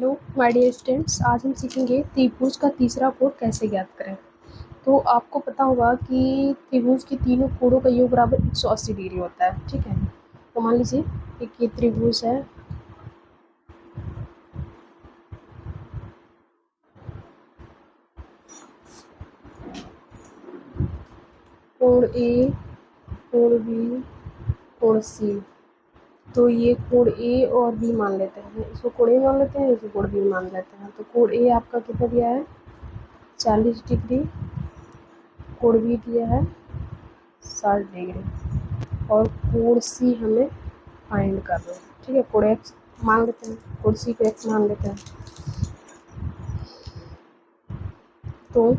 Hello my dear students, आज हम सीखेंगे त्रिभुज का तीसरा कोण कैसे ज्ञात करें। तो आपको पता होगा कि त्रिभुज के तीनों कोणों का योग बराबर 180 डिग्री होता है। ठीक है, तो मान लीजिए एक ये त्रिभुज है, कोण ए, कोण बी, कोण सी। तो ये कोण ए और बी मान लेते हैं, इसको कोण ए मान लेते हैं, इसको कोण बी मान लेते हैं। तो कोण ए आपका कितना दिया है 40 डिग्री, कोण बी दिया है 60 डिग्री और कोण सी हमें फाइंड कर रहे हैं। ठीक है, कोण एक्स मान लेते हैं, कोण सी को एक्स मान लेते हैं। तो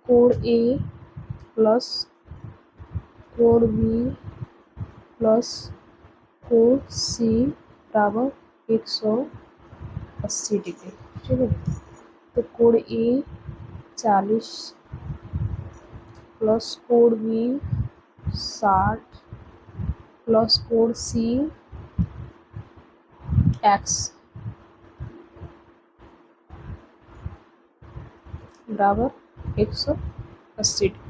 कोण ए प्लस कोण बी प्लस कोण सी बराबर 180 डिग्री। ठीक है, तो कोण ए 40 प्लस कोण बी 60 प्लस कोण सी एक्स बराबर 180 डिग्री।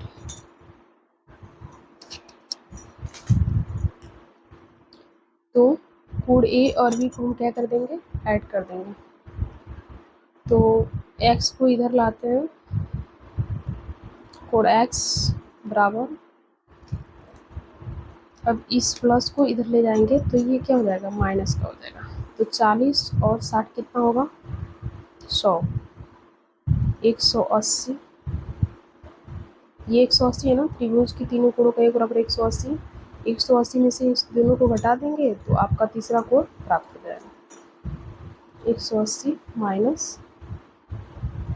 तो कोण ए और बी को हम क्या कर देंगे, ऐड कर देंगे। तो x को इधर लाते हैं, कोण x बराबर, अब इस प्लस को इधर ले जाएंगे तो ये क्या हो जाएगा, माइनस का हो जाएगा। तो 40 और 60 कितना होगा 100, 180। ये 180 है ना, त्रिभुज की तीनों कोणों का योग बराबर 180। 180 में से इस दोनों को घटा देंगे तो आपका तीसरा कोण प्राप्त हो जाएगा। 180 माइनस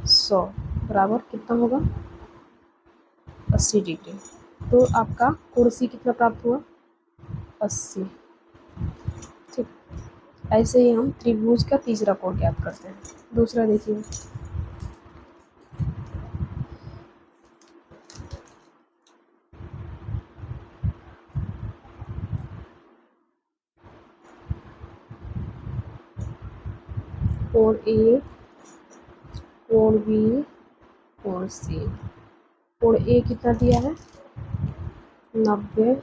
100 बराबर कितना होगा 80 डिग्री। तो आपका कोण सी कितना प्राप्त हुआ 80। ठीक, ऐसे ही हम त्रिभुज का तीसरा कोण ज्ञात करते हैं। दूसरा देखिए, कोण ए, कोण बी, कोण सी। कोण ए कितना दिया है 90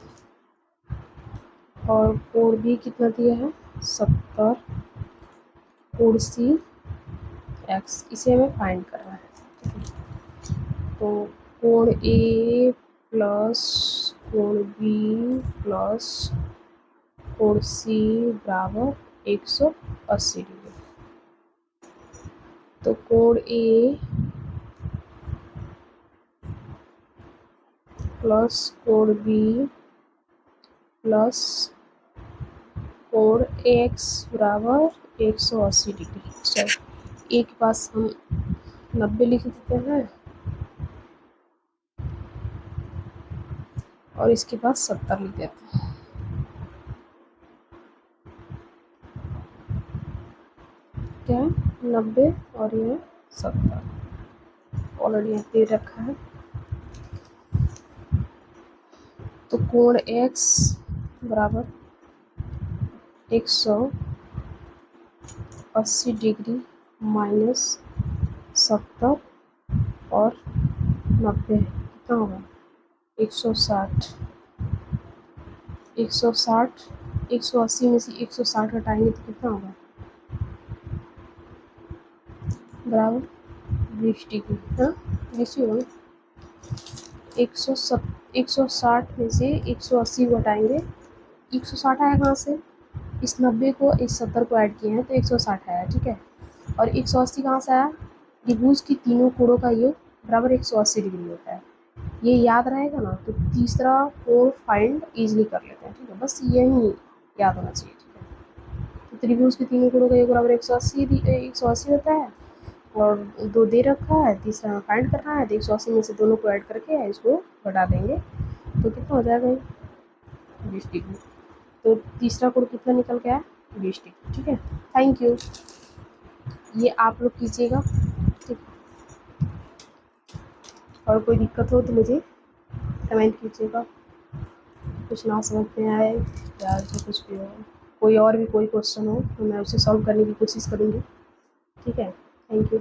और कोण बी कितना दिया है 70, कोण सी एक्स, इसे हमें फाइंड करना है। तो कोण ए प्लस कोण बी प्लस कोण सी बराबर 180 डिग्री। तो कोण ए प्लस कोण बी प्लस कोण एक्स बराबर 180 डिग्री। चलो ए के पास हम 90 लिख देते हैं और इसके पास 70 लिख देते हैं। क्या है 90 और ये 70 ऑलरेडी यहाँ पे रखा है। तो कोण x बराबर 180 डिग्री माइनस 70 और 90 कितना होगा 160। 160 180 में से 160 घटाएंगे तो कितना होगा बराबर 20 डिग्री। हाँ 20 होगा। 160 में से 180 घटाएंगे, 160 आया कहाँ से, इस 90 को इस 70 को ऐड किए हैं तो 160 आया। ठीक है, और 180 कहाँ से आया, त्रिभुज की तीनों कोणों का योग बराबर 180 डिग्री होता है। ये याद रहेगा ना, तो तीसरा कोण फाइंड इजीली कर लेते हैं। ठीक है, बस यही याद होना चाहिए। ठीक है, तो त्रिभुज के तीनों कोणों का योग बराबर 180 होता है और 2 दे रखा है, तीसरा फाइंड करना है। तो 180 में से दोनों को ऐड करके इसको घटा देंगे तो कितना हो जाएगा 20 डिग्री। तो तीसरा कोण कितना निकल गया 20 डिग्री। ठीक है, थैंक यू, ये आप लोग कीजिएगा। ठीक, और कोई दिक्कत हो तो मुझे कमेंट कीजिएगा, कुछ ना समझ में आए या जो कुछ भी हो कोई और भी कोई क्वेश्चन हो तो मैं उसे सॉल्व करने की कोशिश करूँगी। ठीक है, थैंक यू।